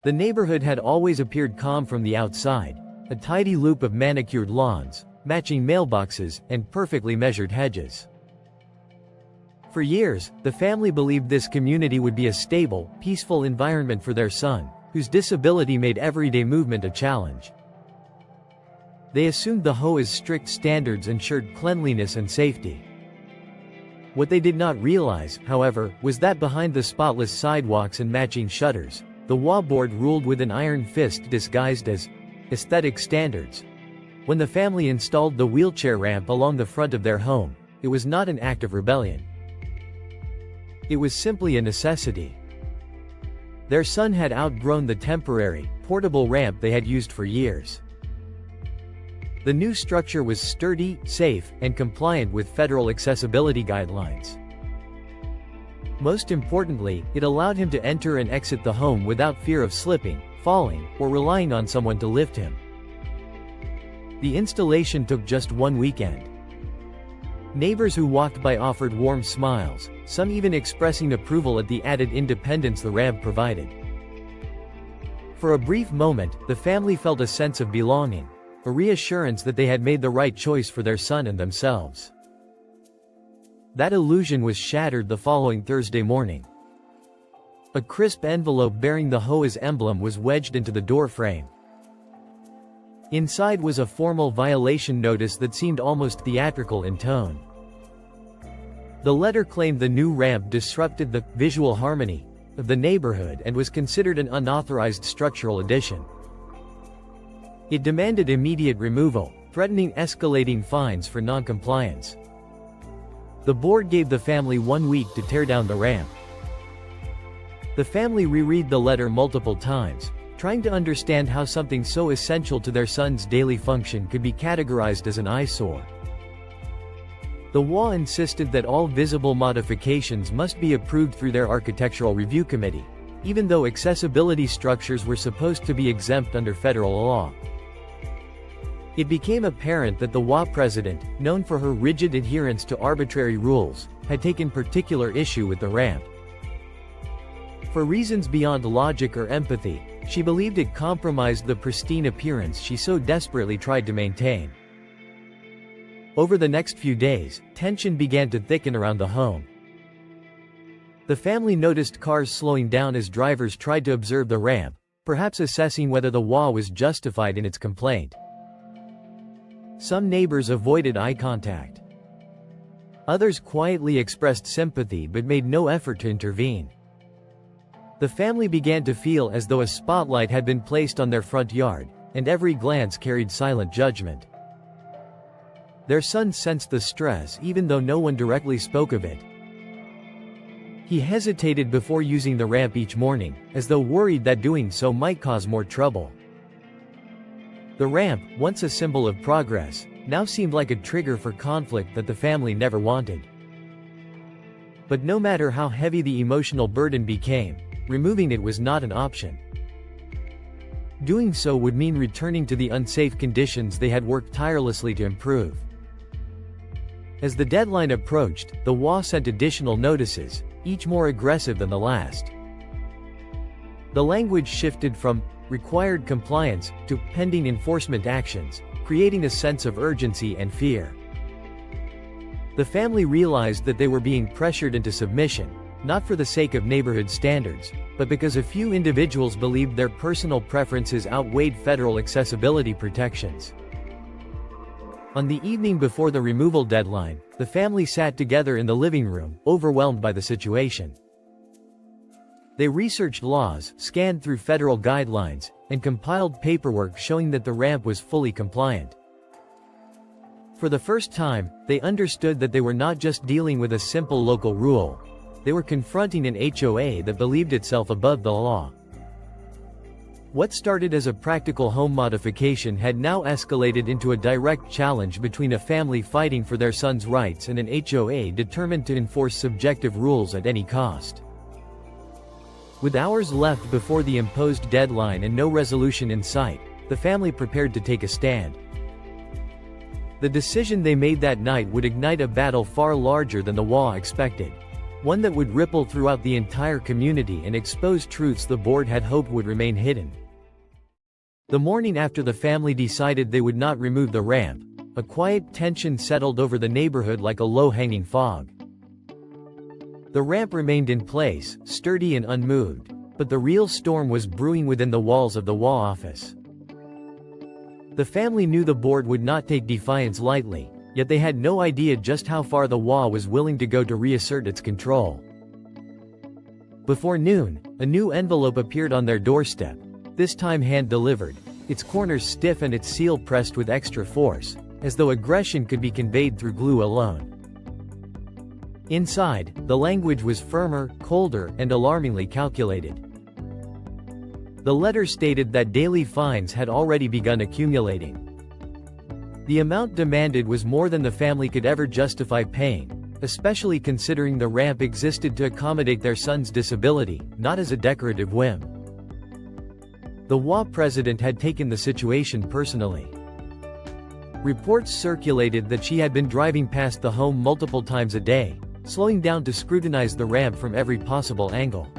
The neighborhood had always appeared calm from the outside, a tidy loop of manicured lawns, matching mailboxes, and perfectly measured hedges. For years, the family believed this community would be a stable, peaceful environment for their son, whose disability made everyday movement a challenge. They assumed the HOA's strict standards ensured cleanliness and safety. What they did not realize, however, was that behind the spotless sidewalks and matching shutters, the HOA board ruled with an iron fist disguised as aesthetic standards. When the family installed the wheelchair ramp along the front of their home, it was not an act of rebellion. It was simply a necessity. Their son had outgrown the temporary, portable ramp they had used for years. The new structure was sturdy, safe, and compliant with federal accessibility guidelines. Most importantly, it allowed him to enter and exit the home without fear of slipping, falling, or relying on someone to lift him. The installation took just one weekend. Neighbors who walked by offered warm smiles, some even expressing approval at the added independence the ramp provided. For a brief moment, the family felt a sense of belonging, a reassurance that they had made the right choice for their son and themselves. That illusion was shattered the following Thursday morning. A crisp envelope bearing the HOA's emblem was wedged into the door frame. Inside was a formal violation notice that seemed almost theatrical in tone. The letter claimed the new ramp disrupted the visual harmony of the neighborhood and was considered an unauthorized structural addition. It demanded immediate removal, threatening escalating fines for non-compliance. The board gave the family 1 week to tear down the ramp. The family reread the letter multiple times, trying to understand how something so essential to their son's daily function could be categorized as an eyesore. The HOA insisted that all visible modifications must be approved through their architectural review committee, even though accessibility structures were supposed to be exempt under federal law. It became apparent that the HOA president, known for her rigid adherence to arbitrary rules, had taken particular issue with the ramp. For reasons beyond logic or empathy, she believed it compromised the pristine appearance she so desperately tried to maintain. Over the next few days, tension began to thicken around the home. The family noticed cars slowing down as drivers tried to observe the ramp, perhaps assessing whether the HOA was justified in its complaint. Some neighbors avoided eye contact. Others quietly expressed sympathy but made no effort to intervene. The family began to feel as though a spotlight had been placed on their front yard, and every glance carried silent judgment. Their son sensed the stress even though no one directly spoke of it. He hesitated before using the ramp each morning, as though worried that doing so might cause more trouble. The ramp, once a symbol of progress, now seemed like a trigger for conflict that the family never wanted. But no matter how heavy the emotional burden became, removing it was not an option. Doing so would mean returning to the unsafe conditions they had worked tirelessly to improve. As the deadline approached, the HOA sent additional notices, each more aggressive than the last. The language shifted from required compliance to pending enforcement actions, creating a sense of urgency and fear. The family realized that they were being pressured into submission, not for the sake of neighborhood standards, but because a few individuals believed their personal preferences outweighed federal accessibility protections. On the evening before the removal deadline, the family sat together in the living room, overwhelmed by the situation. They researched laws, scanned through federal guidelines, and compiled paperwork showing that the ramp was fully compliant. For the first time, they understood that they were not just dealing with a simple local rule. They were confronting an HOA that believed itself above the law. What started as a practical home modification had now escalated into a direct challenge between a family fighting for their son's rights and an HOA determined to enforce subjective rules at any cost. With hours left before the imposed deadline and no resolution in sight, the family prepared to take a stand. The decision they made that night would ignite a battle far larger than the HOA expected. one that would ripple throughout the entire community and expose truths the board had hoped would remain hidden. The morning after the family decided they would not remove the ramp, a quiet tension settled over the neighborhood like a low-hanging fog. The ramp remained in place, sturdy and unmoved, but the real storm was brewing within the walls of the HOA office. The family knew the board would not take defiance lightly, yet they had no idea just how far the HOA was willing to go to reassert its control. Before noon, a new envelope appeared on their doorstep, this time hand-delivered, its corners stiff and its seal pressed with extra force, as though aggression could be conveyed through glue alone. Inside, the language was firmer, colder, and alarmingly calculated. The letter stated that daily fines had already begun accumulating. The amount demanded was more than the family could ever justify paying, especially considering the ramp existed to accommodate their son's disability, not as a decorative whim. The HOA president had taken the situation personally. Reports circulated that she had been driving past the home multiple times a day, slowing down to scrutinize the ramp from every possible angle.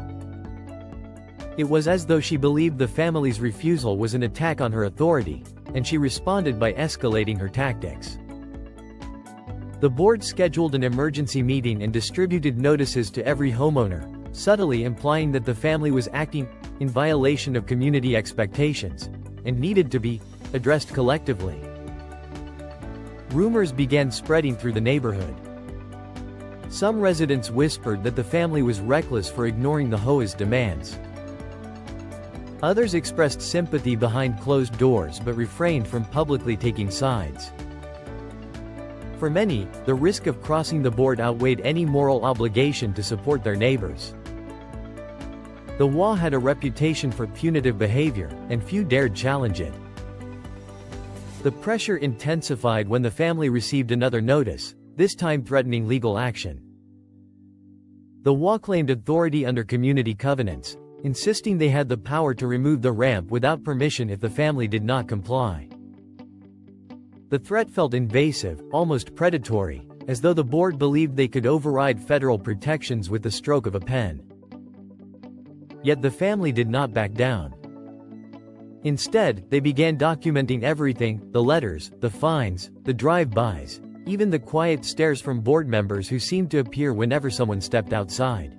It was as though she believed the family's refusal was an attack on her authority, and she responded by escalating her tactics. The board scheduled an emergency meeting and distributed notices to every homeowner, subtly implying that the family was acting in violation of community expectations, and needed to be addressed collectively. Rumors began spreading through the neighborhood. Some residents whispered that the family was reckless for ignoring the HOA's demands. Others expressed sympathy behind closed doors but refrained from publicly taking sides. For many, the risk of crossing the board outweighed any moral obligation to support their neighbors. The HOA had a reputation for punitive behavior, and few dared challenge it. The pressure intensified when the family received another notice, this time threatening legal action. The HOA claimed authority under community covenants, insisting they had the power to remove the ramp without permission if the family did not comply. The threat felt invasive, almost predatory, as though the board believed they could override federal protections with the stroke of a pen. Yet the family did not back down. Instead, they began documenting everything: the letters, the fines, the drive-bys, even the quiet stares from board members who seemed to appear whenever someone stepped outside.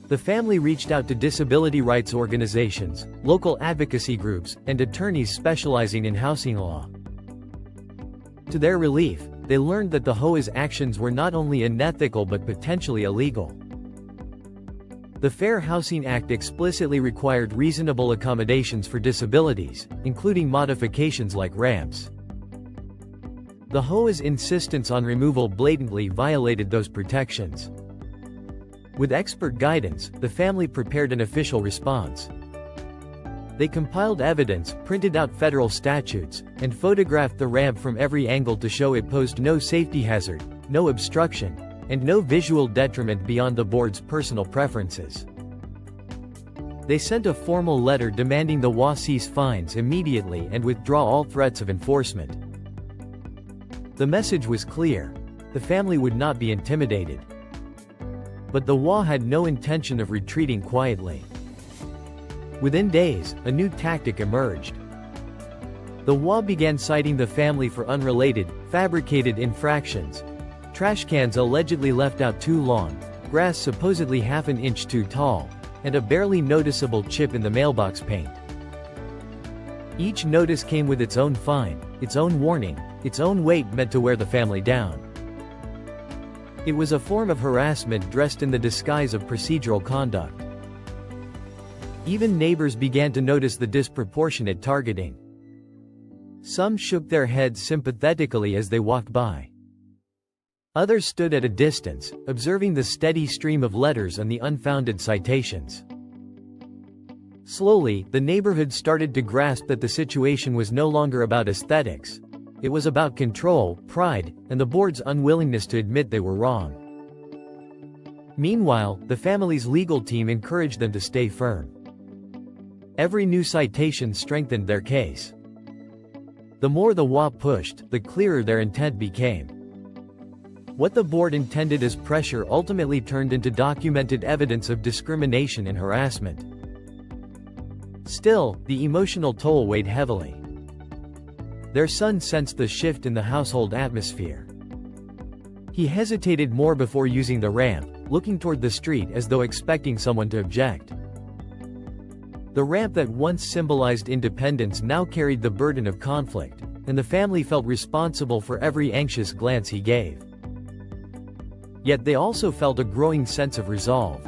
The family reached out to disability rights organizations, local advocacy groups, and attorneys specializing in housing law. To their relief, they learned that the HOA's actions were not only unethical but potentially illegal. The Fair Housing Act explicitly required reasonable accommodations for disabilities, including modifications like ramps. The HOA's insistence on removal blatantly violated those protections. With expert guidance, the family prepared an official response. They compiled evidence, printed out federal statutes, and photographed the ramp from every angle to show it posed no safety hazard, no obstruction, and no visual detriment beyond the board's personal preferences. They sent a formal letter demanding the HOA cease fines immediately and withdraw all threats of enforcement. The message was clear: the family would not be intimidated. But the HOA had no intention of retreating quietly. Within days, a new tactic emerged. The HOA began citing the family for unrelated, fabricated infractions: trash cans allegedly left out too long, grass supposedly half an inch too tall, and a barely noticeable chip in the mailbox paint. Each notice came with its own fine, its own warning, its own weight meant to wear the family down. It was a form of harassment dressed in the disguise of procedural conduct. Even neighbors began to notice the disproportionate targeting. Some shook their heads sympathetically as they walked by. Others stood at a distance, observing the steady stream of letters and the unfounded citations. Slowly, the neighborhood started to grasp that the situation was no longer about aesthetics. It was about control, pride, and the board's unwillingness to admit they were wrong. Meanwhile, the family's legal team encouraged them to stay firm. Every new citation strengthened their case. The more the HOA pushed, the clearer their intent became. What the board intended as pressure ultimately turned into documented evidence of discrimination and harassment. Still, the emotional toll weighed heavily. Their son sensed the shift in the household atmosphere. He hesitated more before using the ramp, looking toward the street as though expecting someone to object. The ramp that once symbolized independence now carried the burden of conflict, and the family felt responsible for every anxious glance he gave. Yet they also felt a growing sense of resolve.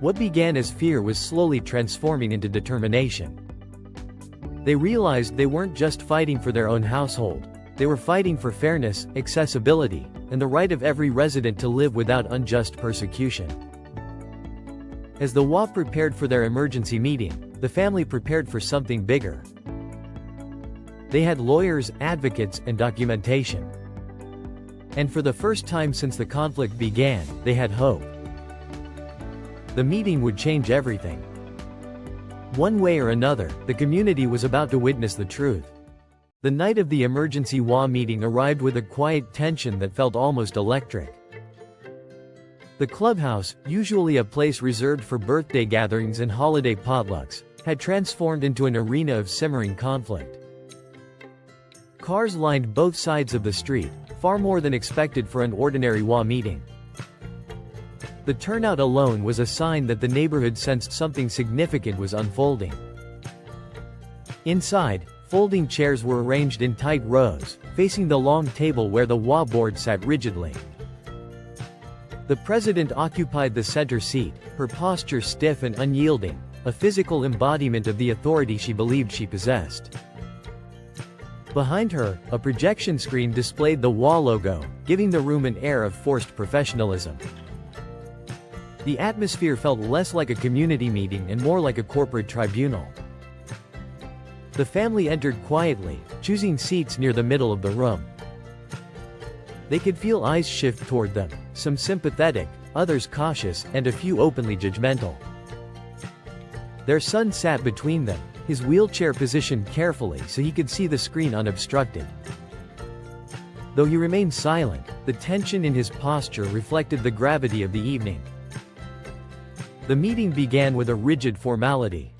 What began as fear was slowly transforming into determination. They realized they weren't just fighting for their own household, they were fighting for fairness, accessibility, and the right of every resident to live without unjust persecution. As the HOA prepared for their emergency meeting, the family prepared for something bigger. They had lawyers, advocates, and documentation. And for the first time since the conflict began, they had hope. The meeting would change everything. One way or another, the community was about to witness the truth. The night of the emergency HOA meeting arrived with a quiet tension that felt almost electric. The clubhouse, usually a place reserved for birthday gatherings and holiday potlucks, had transformed into an arena of simmering conflict. Cars lined both sides of the street, far more than expected for an ordinary HOA meeting. The turnout alone was a sign that the neighborhood sensed something significant was unfolding. Inside, folding chairs were arranged in tight rows, facing the long table where the HOA board sat rigidly. The president occupied the center seat, her posture stiff and unyielding, a physical embodiment of the authority she believed she possessed. Behind her, a projection screen displayed the HOA logo, giving the room an air of forced professionalism. The atmosphere felt less like a community meeting and more like a corporate tribunal. The family entered quietly, choosing seats near the middle of the room. They could feel eyes shift toward them, some sympathetic, others cautious, and a few openly judgmental. Their son sat between them, his wheelchair positioned carefully so he could see the screen unobstructed. Though he remained silent, the tension in his posture reflected the gravity of the evening. The meeting began with a rigid formality.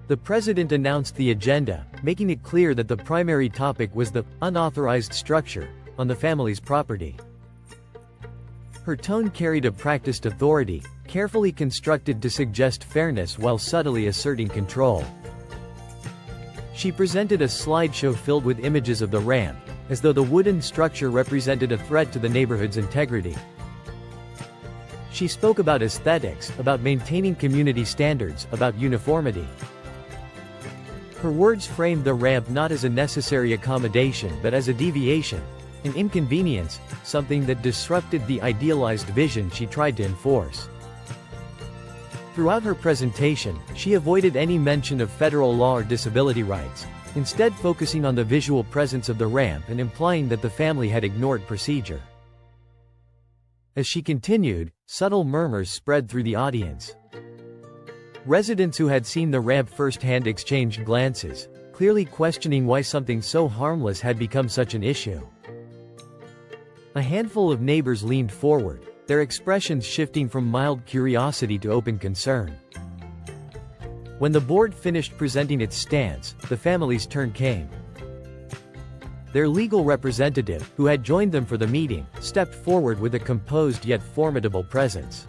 The president announced the agenda, making it clear that the primary topic was the unauthorized structure on the family's property. Her tone carried a practiced authority, carefully constructed to suggest fairness while subtly asserting control. She presented a slideshow filled with images of the ramp, as though the wooden structure represented a threat to the neighborhood's integrity. She spoke about aesthetics, about maintaining community standards, about uniformity. Her words framed the ramp not as a necessary accommodation but as a deviation, an inconvenience, something that disrupted the idealized vision she tried to enforce. Throughout her presentation, she avoided any mention of federal law or disability rights, instead focusing on the visual presence of the ramp and implying that the family had ignored procedure. As she continued, subtle murmurs spread through the audience. Residents who had seen the ramp firsthand exchanged glances, clearly questioning why something so harmless had become such an issue. A handful of neighbors leaned forward, their expressions shifting from mild curiosity to open concern. When the board finished presenting its stance, the family's turn came. Their legal representative, who had joined them for the meeting, stepped forward with a composed yet formidable presence.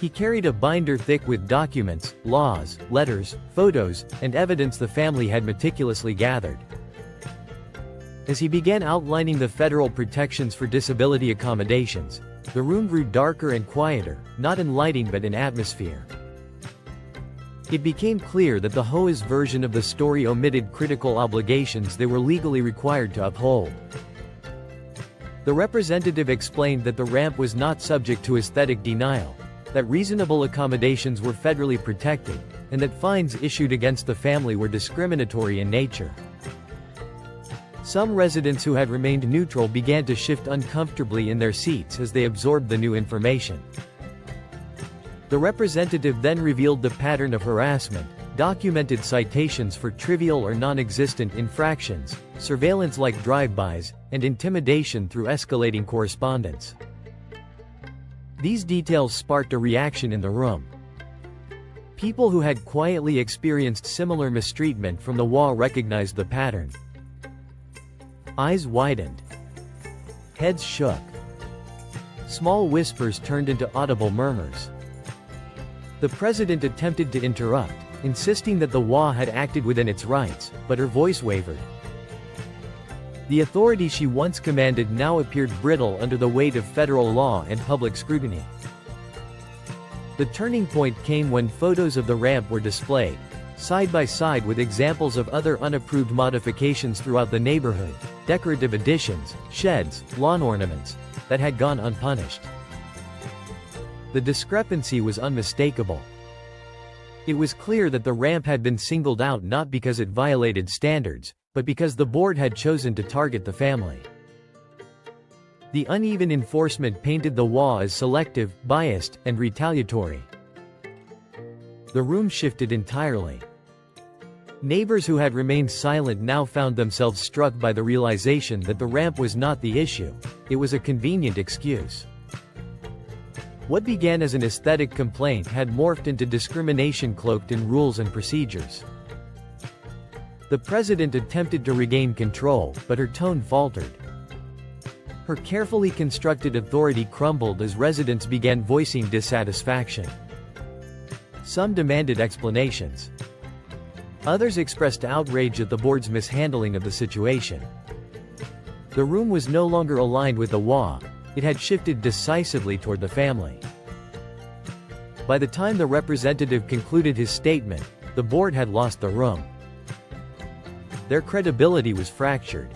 He carried a binder thick with documents, laws, letters, photos, and evidence the family had meticulously gathered. As he began outlining the federal protections for disability accommodations, the room grew darker and quieter, not in lighting but in atmosphere. It became clear that the HOA's version of the story omitted critical obligations they were legally required to uphold. The representative explained that the ramp was not subject to aesthetic denial, that reasonable accommodations were federally protected, and that fines issued against the family were discriminatory in nature. Some residents who had remained neutral began to shift uncomfortably in their seats as they absorbed the new information. The representative then revealed the pattern of harassment, documented citations for trivial or non-existent infractions, surveillance like drive-bys, and intimidation through escalating correspondence. These details sparked a reaction in the room. People who had quietly experienced similar mistreatment from the HOA recognized the pattern. Eyes widened. Heads shook. Small whispers turned into audible murmurs. The president attempted to interrupt, insisting that the HOA had acted within its rights, but her voice wavered. The authority she once commanded now appeared brittle under the weight of federal law and public scrutiny. The turning point came when photos of the ramp were displayed, side by side with examples of other unapproved modifications throughout the neighborhood, decorative additions, sheds, lawn ornaments, that had gone unpunished. The discrepancy was unmistakable. It was clear that the ramp had been singled out not because it violated standards, but because the board had chosen to target the family. The uneven enforcement painted the HOA as selective, biased, and retaliatory. The room shifted entirely. Neighbors who had remained silent now found themselves struck by the realization that the ramp was not the issue, it was a convenient excuse. What began as an aesthetic complaint had morphed into discrimination cloaked in rules and procedures. The president attempted to regain control, but her tone faltered. Her carefully constructed authority crumbled as residents began voicing dissatisfaction. Some demanded explanations. Others expressed outrage at the board's mishandling of the situation. The room was no longer aligned with the HOA, it had shifted decisively toward the family. By the time the representative concluded his statement, the board had lost the room. Their credibility was fractured.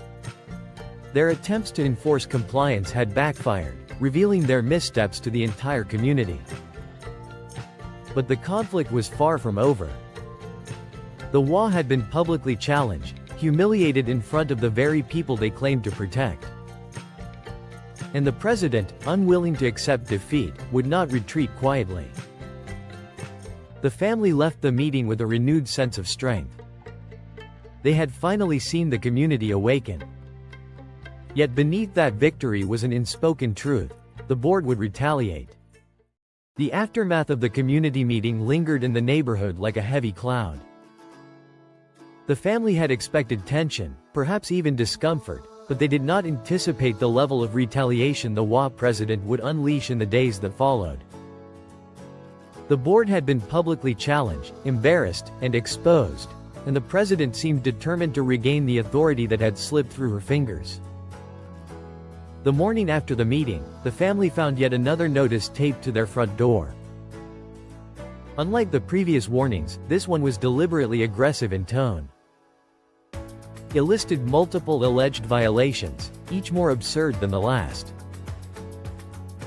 Their attempts to enforce compliance had backfired, revealing their missteps to the entire community. But the conflict was far from over. The HOA had been publicly challenged, humiliated in front of the very people they claimed to protect. And the president, unwilling to accept defeat, would not retreat quietly. The family left the meeting with a renewed sense of strength. They had finally seen the community awaken. Yet beneath that victory was an unspoken truth: the board would retaliate. The aftermath of the community meeting lingered in the neighborhood like a heavy cloud. The family had expected tension, perhaps even discomfort, but they did not anticipate the level of retaliation the HOA president would unleash in the days that followed. The board had been publicly challenged, embarrassed, and exposed, and the president seemed determined to regain the authority that had slipped through her fingers. The morning after the meeting, the family found yet another notice taped to their front door. Unlike the previous warnings, this one was deliberately aggressive in tone. It listed multiple alleged violations, each more absurd than the last.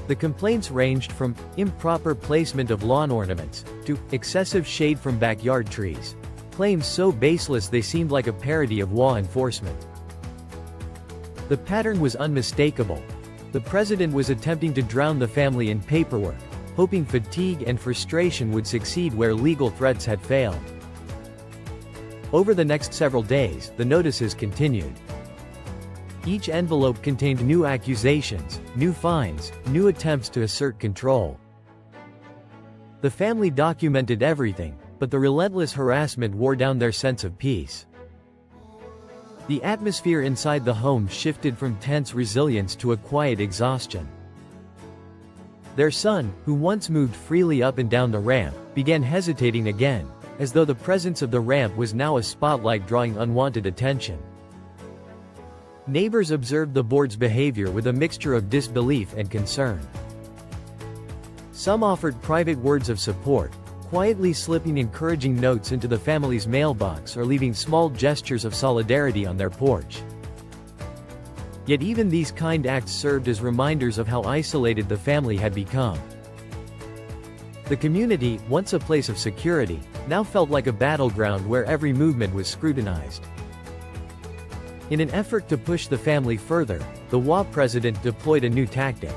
The complaints ranged from improper placement of lawn ornaments to excessive shade from backyard trees, claims so baseless they seemed like a parody of HOA enforcement. The pattern was unmistakable. The president was attempting to drown the family in paperwork, hoping fatigue and frustration would succeed where legal threats had failed. Over the next several days, the notices continued. Each envelope contained new accusations, new fines, new attempts to assert control. The family documented everything, but the relentless harassment wore down their sense of peace. The atmosphere inside the home shifted from tense resilience to a quiet exhaustion. Their son, who once moved freely up and down the ramp, began hesitating again, as though the presence of the ramp was now a spotlight drawing unwanted attention. Neighbors observed the board's behavior with a mixture of disbelief and concern. Some offered private words of support, quietly slipping encouraging notes into the family's mailbox or leaving small gestures of solidarity on their porch. Yet even these kind acts served as reminders of how isolated the family had become. The community, once a place of security, now felt like a battleground where every movement was scrutinized. In an effort to push the family further, the HOA president deployed a new tactic.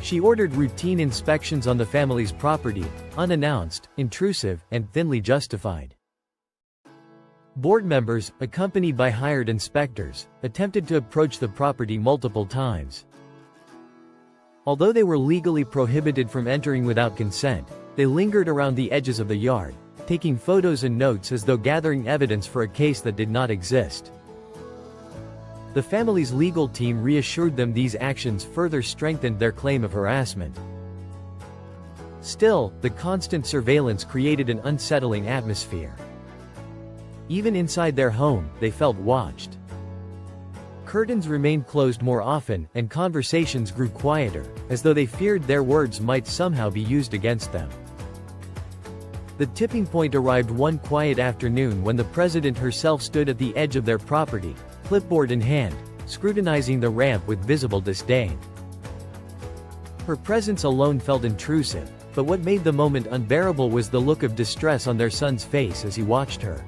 She ordered routine inspections on the family's property, unannounced, intrusive, and thinly justified. Board members, accompanied by hired inspectors, attempted to approach the property multiple times. Although they were legally prohibited from entering without consent, they lingered around the edges of the yard, taking photos and notes as though gathering evidence for a case that did not exist. The family's legal team reassured them these actions further strengthened their claim of harassment. Still, the constant surveillance created an unsettling atmosphere. Even inside their home, they felt watched. Curtains remained closed more often, and conversations grew quieter, as though they feared their words might somehow be used against them. The tipping point arrived one quiet afternoon when the president herself stood at the edge of their property, clipboard in hand, scrutinizing the ramp with visible disdain. Her presence alone felt intrusive, but what made the moment unbearable was the look of distress on their son's face as he watched her.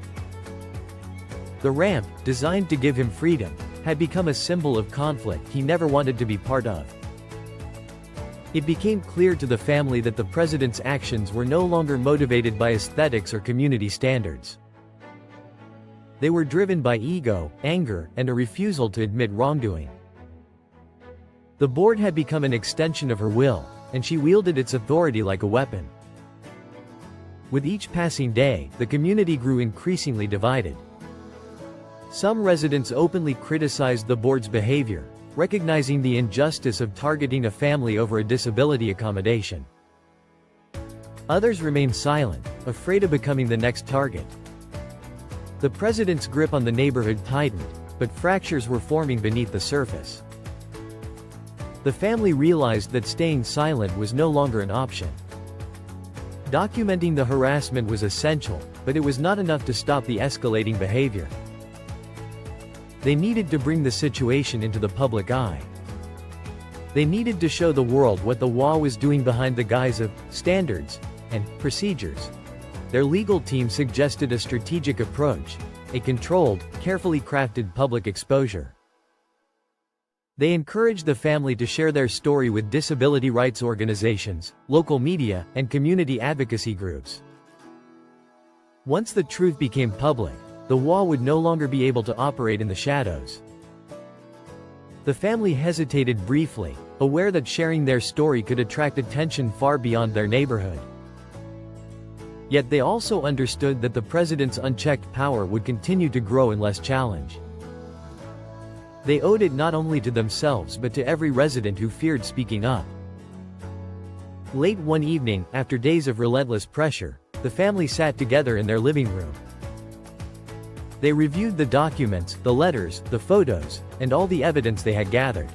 The ramp, designed to give him freedom, had become a symbol of conflict he never wanted to be part of. It became clear to the family that the president's actions were no longer motivated by aesthetics or community standards. They were driven by ego, anger, and a refusal to admit wrongdoing. The board had become an extension of her will, and she wielded its authority like a weapon. With each passing day, the community grew increasingly divided. Some residents openly criticized the board's behavior, recognizing the injustice of targeting a family over a disability accommodation. Others remained silent, afraid of becoming the next target. The president's grip on the neighborhood tightened, but fractures were forming beneath the surface. The family realized that staying silent was no longer an option. Documenting the harassment was essential, but it was not enough to stop the escalating behavior. They needed to bring the situation into the public eye. They needed to show the world what the HOA was doing behind the guise of standards and procedures. Their legal team suggested a strategic approach, a controlled, carefully crafted public exposure. They encouraged the family to share their story with disability rights organizations, local media, and community advocacy groups. Once the truth became public, the HOA would no longer be able to operate in the shadows. The family hesitated briefly, aware that sharing their story could attract attention far beyond their neighborhood. Yet they also understood that the president's unchecked power would continue to grow unless challenged. They owed it not only to themselves but to every resident who feared speaking up. Late one evening, after days of relentless pressure, the family sat together in their living room. They reviewed the documents, the letters, the photos, and all the evidence they had gathered.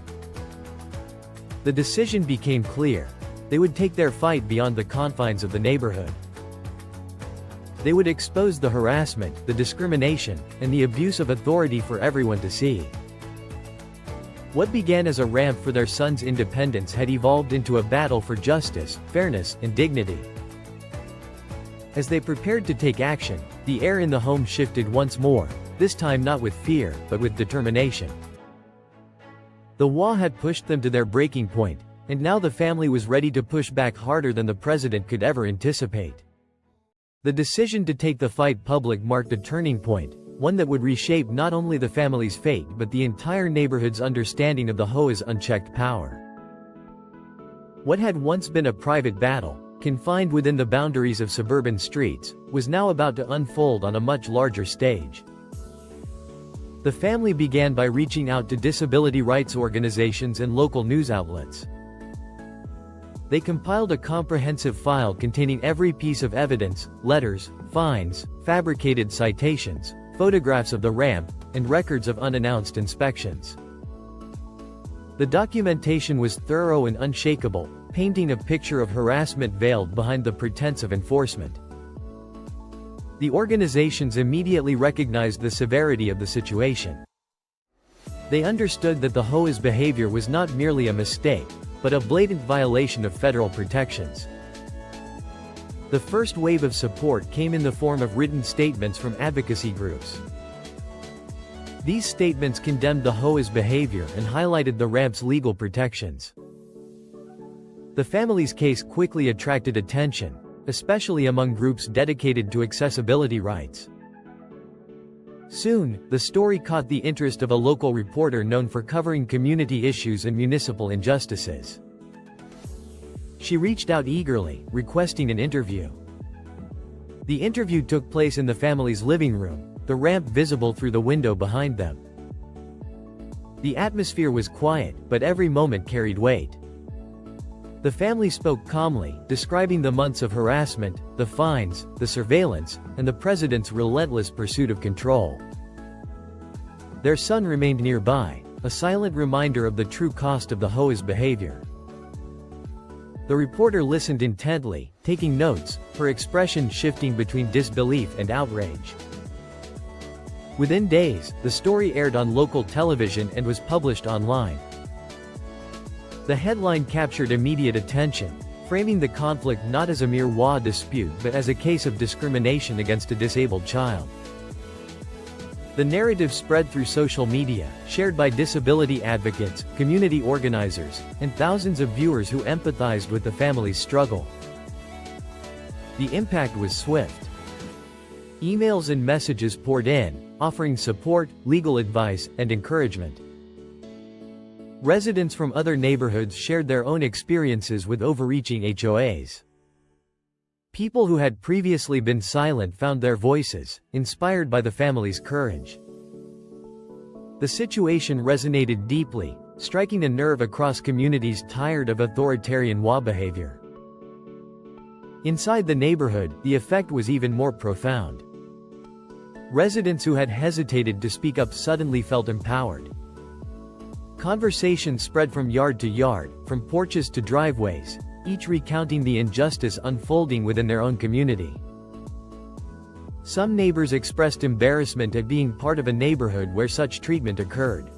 The decision became clear. They would take their fight beyond the confines of the neighborhood. They would expose the harassment, the discrimination, and the abuse of authority for everyone to see. What began as a ramp for their son's independence had evolved into a battle for justice, fairness, and dignity. As they prepared to take action, the air in the home shifted once more, this time not with fear, but with determination. The HOA had pushed them to their breaking point, and now the family was ready to push back harder than the president could ever anticipate. The decision to take the fight public marked a turning point, one that would reshape not only the family's fate but the entire neighborhood's understanding of the HOA's unchecked power. What had once been a private battle, confined within the boundaries of suburban streets, was now about to unfold on a much larger stage. The family began by reaching out to disability rights organizations and local news outlets. They compiled a comprehensive file containing every piece of evidence, letters, fines, fabricated citations, photographs of the ramp, and records of unannounced inspections. The documentation was thorough and unshakable, painting a picture of harassment veiled behind the pretense of enforcement. The organizations immediately recognized the severity of the situation. They understood that the HOA's behavior was not merely a mistake, but a blatant violation of federal protections. The first wave of support came in the form of written statements from advocacy groups. These statements condemned the HOA's behavior and highlighted the ramp's legal protections. The family's case quickly attracted attention, especially among groups dedicated to accessibility rights. Soon, the story caught the interest of a local reporter known for covering community issues and municipal injustices. She reached out eagerly, requesting an interview. The interview took place in the family's living room, the ramp visible through the window behind them. The atmosphere was quiet, but every moment carried weight. The family spoke calmly, describing the months of harassment, the fines, the surveillance, and the president's relentless pursuit of control. Their son remained nearby, a silent reminder of the true cost of the HOA's behavior. The reporter listened intently, taking notes, her expression shifting between disbelief and outrage. Within days, the story aired on local television and was published online. The headline captured immediate attention, framing the conflict not as a mere HOA dispute but as a case of discrimination against a disabled child. The narrative spread through social media, shared by disability advocates, community organizers, and thousands of viewers who empathized with the family's struggle. The impact was swift. Emails and messages poured in, offering support, legal advice, and encouragement. Residents from other neighborhoods shared their own experiences with overreaching HOAs. People who had previously been silent found their voices, inspired by the family's courage. The situation resonated deeply, striking a nerve across communities tired of authoritarian HOA behavior. Inside the neighborhood, the effect was even more profound. Residents who had hesitated to speak up suddenly felt empowered. Conversations spread from yard to yard, from porches to driveways, each recounting the injustice unfolding within their own community. Some neighbors expressed embarrassment at being part of a neighborhood where such treatment occurred.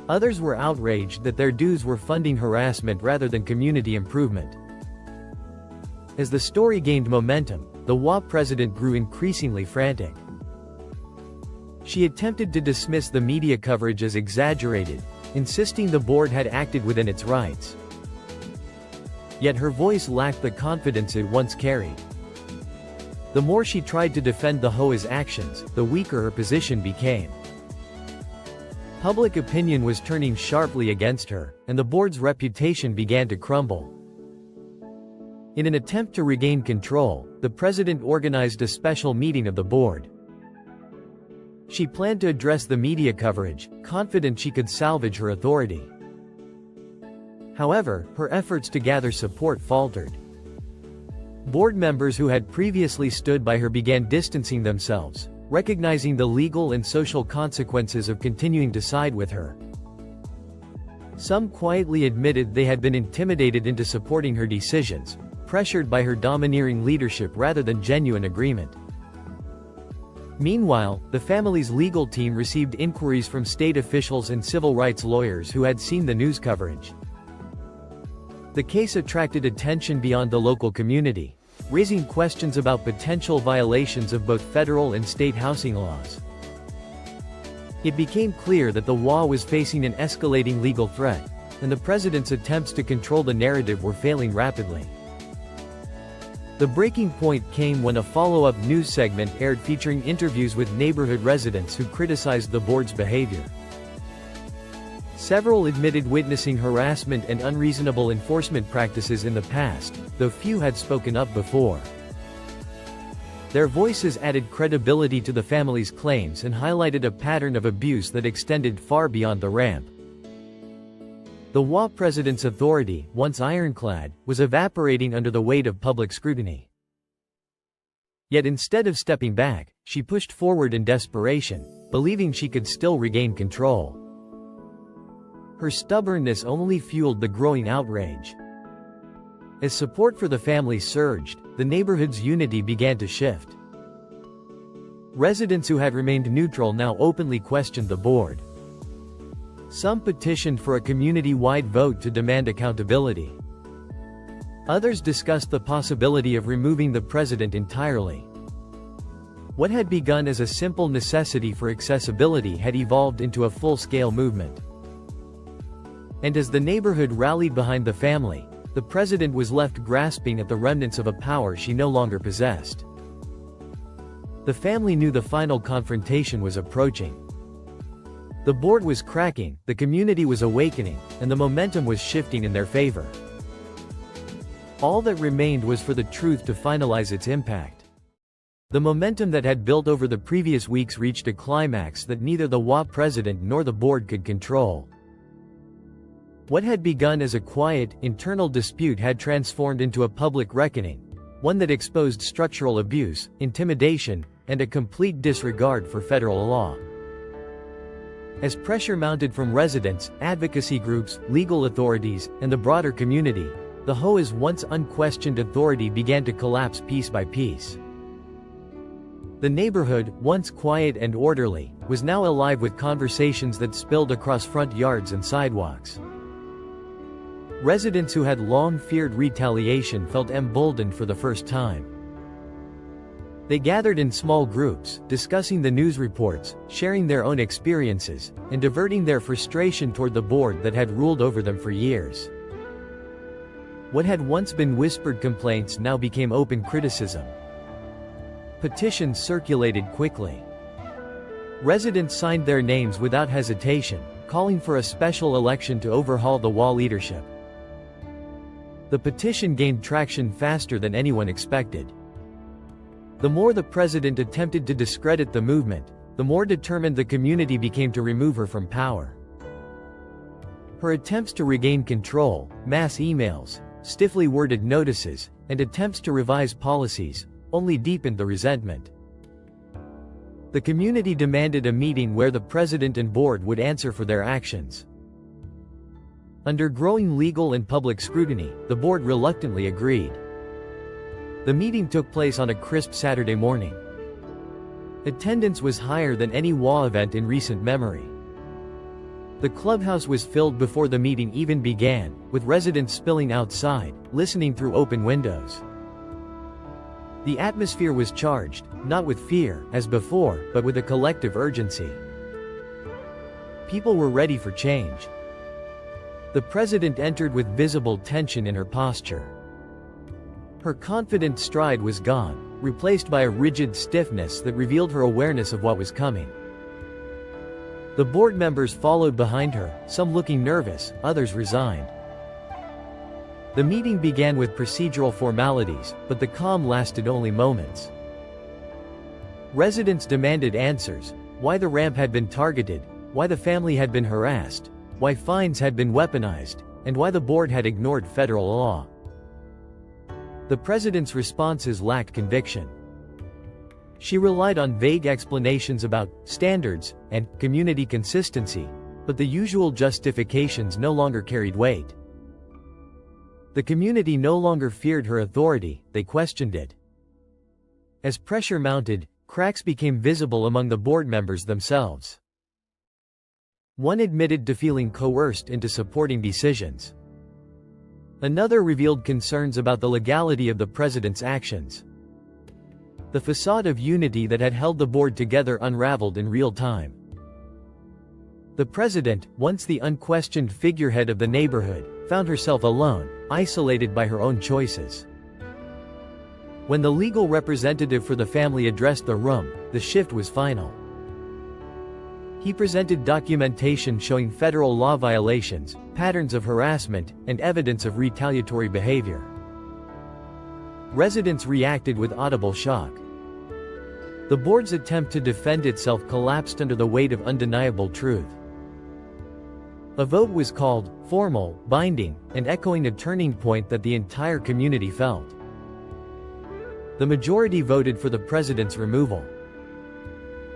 Others were outraged that their dues were funding harassment rather than community improvement. As the story gained momentum, the HOA president grew increasingly frantic. She attempted to dismiss the media coverage as exaggerated, insisting the board had acted within its rights. Yet her voice lacked the confidence it once carried. The more she tried to defend the HOA's actions, the weaker her position became. Public opinion was turning sharply against her, and the board's reputation began to crumble. In an attempt to regain control, the president organized a special meeting of the board. She planned to address the media coverage, confident she could salvage her authority. However, her efforts to gather support faltered. Board members who had previously stood by her began distancing themselves, recognizing the legal and social consequences of continuing to side with her. Some quietly admitted they had been intimidated into supporting her decisions, pressured by her domineering leadership rather than genuine agreement. Meanwhile, the family's legal team received inquiries from state officials and civil rights lawyers who had seen the news coverage. The case attracted attention beyond the local community, raising questions about potential violations of both federal and state housing laws. It became clear that the HOA was facing an escalating legal threat, and the president's attempts to control the narrative were failing rapidly. The breaking point came when a follow-up news segment aired featuring interviews with neighborhood residents who criticized the board's behavior. Several admitted witnessing harassment and unreasonable enforcement practices in the past, though few had spoken up before. Their voices added credibility to the family's claims and highlighted a pattern of abuse that extended far beyond the ramp. The HOA president's authority, once ironclad, was evaporating under the weight of public scrutiny. Yet instead of stepping back, she pushed forward in desperation, believing she could still regain control. Her stubbornness only fueled the growing outrage. As support for the family surged, the neighborhood's unity began to shift. Residents who had remained neutral now openly questioned the board. Some petitioned for a community-wide vote to demand accountability. Others discussed the possibility of removing the president entirely. What had begun as a simple necessity for accessibility had evolved into a full-scale movement. And as the neighborhood rallied behind the family, the president was left grasping at the remnants of a power she no longer possessed. The family knew the final confrontation was approaching. The board was cracking, the community was awakening, and the momentum was shifting in their favor. All that remained was for the truth to finalize its impact. The momentum that had built over the previous weeks reached a climax that neither the HOA president nor the board could control. What had begun as a quiet, internal dispute had transformed into a public reckoning, one that exposed structural abuse, intimidation, and a complete disregard for federal law. As pressure mounted from residents, advocacy groups, legal authorities, and the broader community, the HOA's once unquestioned authority began to collapse piece by piece. The neighborhood, once quiet and orderly, was now alive with conversations that spilled across front yards and sidewalks. Residents who had long feared retaliation felt emboldened for the first time. They gathered in small groups, discussing the news reports, sharing their own experiences, and diverting their frustration toward the board that had ruled over them for years. What had once been whispered complaints now became open criticism. Petitions circulated quickly. Residents signed their names without hesitation, calling for a special election to overhaul the HOA leadership. The petition gained traction faster than anyone expected. The more the president attempted to discredit the movement, the more determined the community became to remove her from power. Her attempts to regain control, mass emails, stiffly worded notices, and attempts to revise policies, only deepened the resentment. The community demanded a meeting where the president and board would answer for their actions. Under growing legal and public scrutiny, the board reluctantly agreed. The meeting took place on a crisp Saturday morning. Attendance was higher than any HOA event in recent memory. The clubhouse was filled before the meeting even began, with residents spilling outside, listening through open windows. The atmosphere was charged, not with fear, as before, but with a collective urgency. People were ready for change. The president entered with visible tension in her posture. Her confident stride was gone, replaced by a rigid stiffness that revealed her awareness of what was coming. The board members followed behind her, some looking nervous, others resigned. The meeting began with procedural formalities, but the calm lasted only moments. Residents demanded answers: why the ramp had been targeted, why the family had been harassed, why fines had been weaponized, and why the board had ignored federal law. The president's responses lacked conviction. She relied on vague explanations about standards and community consistency, but the usual justifications no longer carried weight. The community no longer feared her authority, they questioned it. As pressure mounted, cracks became visible among the board members themselves. One admitted to feeling coerced into supporting decisions. Another revealed concerns about the legality of the president's actions. The facade of unity that had held the board together unraveled in real time. The president, once the unquestioned figurehead of the neighborhood, found herself alone, isolated by her own choices. When the legal representative for the family addressed the room, the shift was final. He presented documentation showing federal law violations, patterns of harassment, and evidence of retaliatory behavior. Residents reacted with audible shock. The board's attempt to defend itself collapsed under the weight of undeniable truth. A vote was called, formal, binding, and echoing a turning point that the entire community felt. The majority voted for the president's removal.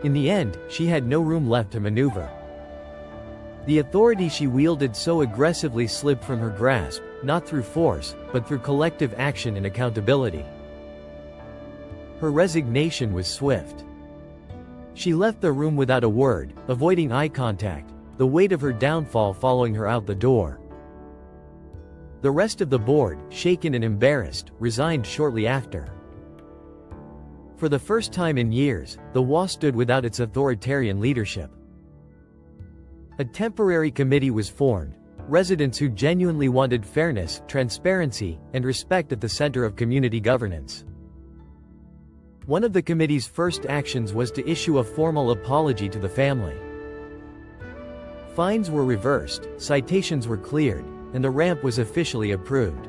In the end, she had no room left to maneuver. The authority she wielded so aggressively slipped from her grasp, not through force, but through collective action and accountability. Her resignation was swift. She left the room without a word, avoiding eye contact, the weight of her downfall following her out the door. The rest of the board, shaken and embarrassed, resigned shortly after. For the first time in years, the HOA stood without its authoritarian leadership. A temporary committee was formed, residents who genuinely wanted fairness, transparency, and respect at the center of community governance. One of the committee's first actions was to issue a formal apology to the family. Fines were reversed, citations were cleared, and the ramp was officially approved.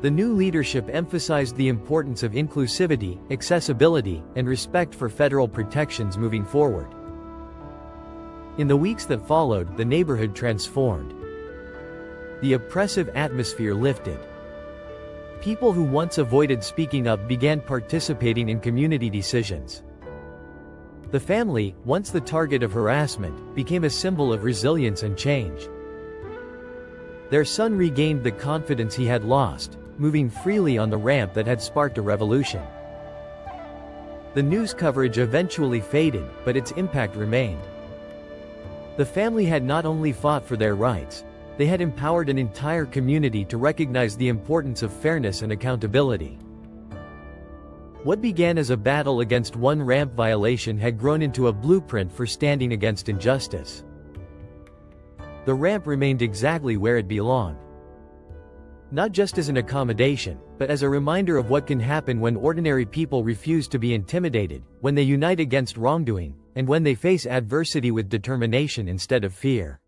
The new leadership emphasized the importance of inclusivity, accessibility, and respect for federal protections moving forward. In the weeks that followed, the neighborhood transformed. The oppressive atmosphere lifted. People who once avoided speaking up began participating in community decisions. The family, once the target of harassment, became a symbol of resilience and change. Their son regained the confidence he had lost, moving freely on the ramp that had sparked a revolution. The news coverage eventually faded, but its impact remained. The family had not only fought for their rights, they had empowered an entire community to recognize the importance of fairness and accountability. What began as a battle against one ramp violation had grown into a blueprint for standing against injustice. The ramp remained exactly where it belonged. Not just as an accommodation, but as a reminder of what can happen when ordinary people refuse to be intimidated, when they unite against wrongdoing, and when they face adversity with determination instead of fear.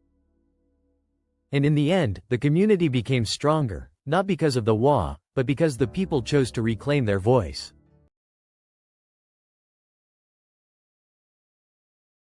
And in the end, the community became stronger, not because of the HOA, but because the people chose to reclaim their voice.